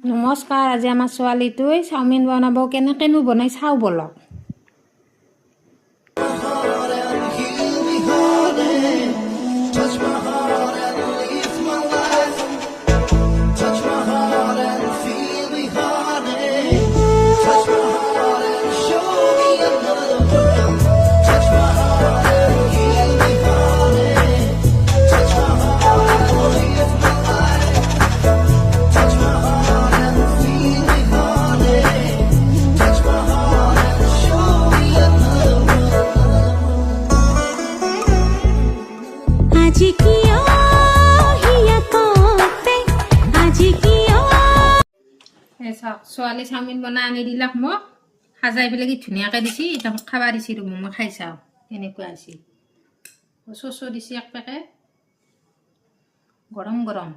নমস্কাৰ, আজি আমাৰ ছোৱালীটোৱে চাওমিন বনাব। কেনেকৈনো বনাই চাওঁ বলক। চাওক, ছোৱালী চাওমিন বনাই আনি দিলাক মোক, সাজাই পেলাই কি ধুনীয়াকৈ দিছি। এতিয়া মোক খাব দিছি, মই খাই চাওঁ কেনেকুৱা হৈছে। চচো দিছি এক পেকেট, গৰম গৰম।